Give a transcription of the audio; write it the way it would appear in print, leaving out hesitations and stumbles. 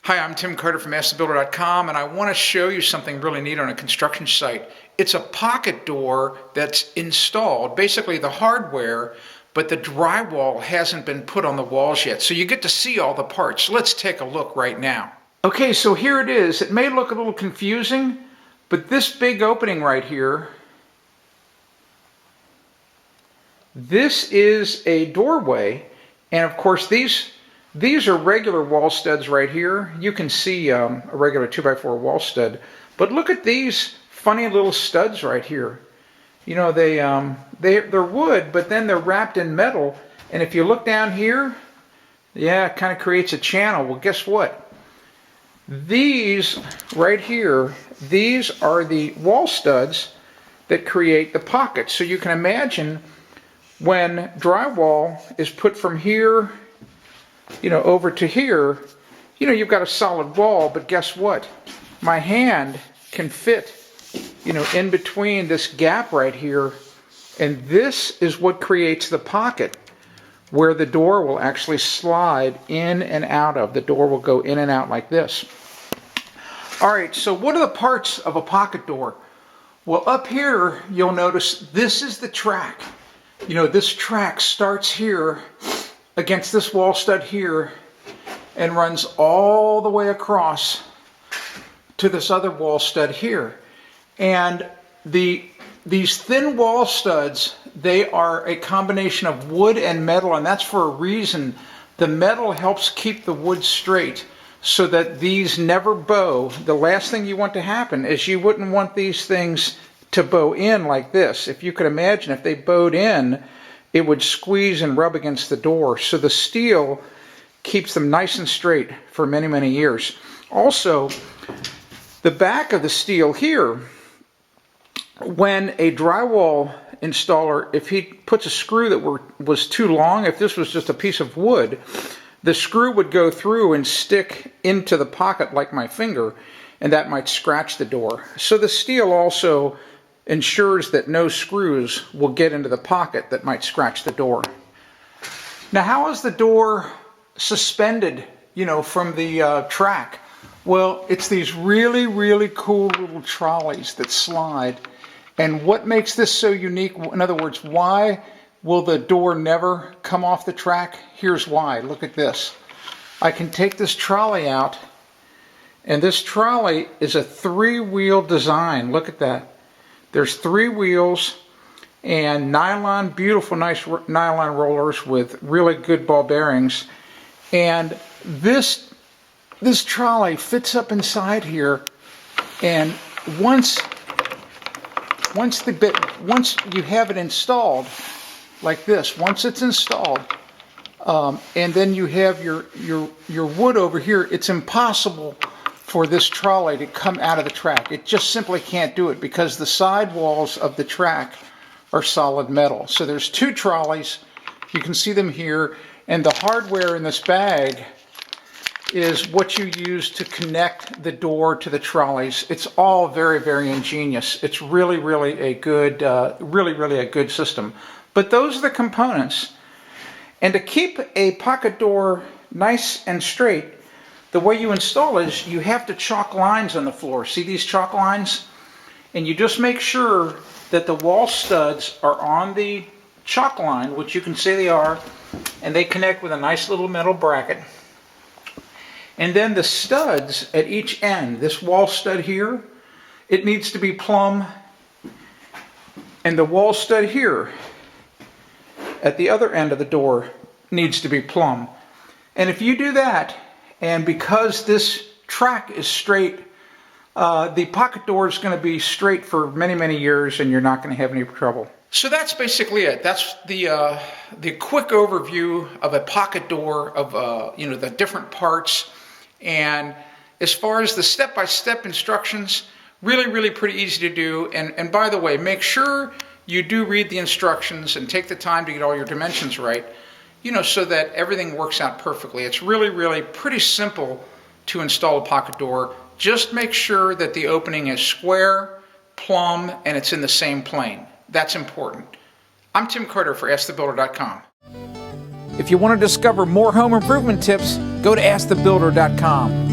Hi, I'm Tim Carter from AsktheBuilder.com, and I want to show you something really neat on a construction site. It's a pocket door that's installed, basically the hardware, but the drywall hasn't been put on the walls yet. So you get to see all the parts. Let's take a look right now. Okay, so here it is. It may look a little confusing, but this big opening right here, this is a doorway, and of course these are regular wall studs right here. You can see a regular 2x4 wall stud, but look at these funny little studs right here. You know, they're wood, but then they're wrapped in metal, and if you look down here, yeah, it kind of creates a channel. Well, guess what? These right here, these are the wall studs that create the pockets. So you can imagine when drywall is put from here, you know, over to here, you know, you've got a solid wall, but guess what? My hand can fit, you know, in between this gap right here, and this is what creates the pocket where the door will actually slide in and out of. The door will go in and out like this. All right, so what are the parts of a pocket door? Well, up here, you'll notice this is the track. You know, this track starts here against this wall stud here and runs all the way across to this other wall stud here. And these thin wall studs, they are a combination of wood and metal, and that's for a reason. The metal helps keep the wood straight so that these never bow. The last thing you want to happen is you wouldn't want these things to bow in like this. If you could imagine, if they bowed in, it would squeeze and rub against the door. So the steel keeps them nice and straight for many, many years. Also, the back of the steel here, when a drywall installer, if he puts a screw that was too long, if this was just a piece of wood, the screw would go through and stick into the pocket like my finger, and that might scratch the door. So the steel also ensures that no screws will get into the pocket that might scratch the door. Now, how is the door suspended, you know, from the track? Well, it's these really, really cool little trolleys that slide. And what makes this so unique, in other words, why will the door never come off the track? Here's why. Look at this. I can take this trolley out, and this trolley is a 3-wheel design. Look at that. There's 3 wheels and nylon, beautiful, nice nylon rollers with really good ball bearings. And this trolley fits up inside here, and once you have it installed like this, once it's installed, and then you have your wood over here, it's impossible for this trolley to come out of the track. It just simply can't do it because the side walls of the track are solid metal. So there's 2 trolleys, you can see them here, and the hardware in this bag is what you use to connect the door to the trolleys. It's all very, very ingenious. It's really, really a good, really a good system. But those are the components. And to keep a pocket door nice and straight, the way you install is you have to chalk lines on the floor. See these chalk lines? And you just make sure that the wall studs are on the chalk line, which you can see they are, and they connect with a nice little metal bracket. And then the studs at each end, this wall stud here, it needs to be plumb, and the wall stud here at the other end of the door needs to be plumb. And if you do that, and because this track is straight, the pocket door is going to be straight for many, many years, and you're not going to have any trouble. So that's basically it. That's the quick overview of a pocket door, of you know, the different parts. And as far as the step-by-step instructions, really pretty easy to do. And by the way, make sure you do read the instructions and take the time to get all your dimensions right, you know, so that everything works out perfectly. It's really pretty simple to install a pocket door. Just make sure that the opening is square, plumb, and it's in the same plane. That's important. I'm Tim Carter for AsktheBuilder.com. If you want to discover more home improvement tips, go to AsktheBuilder.com.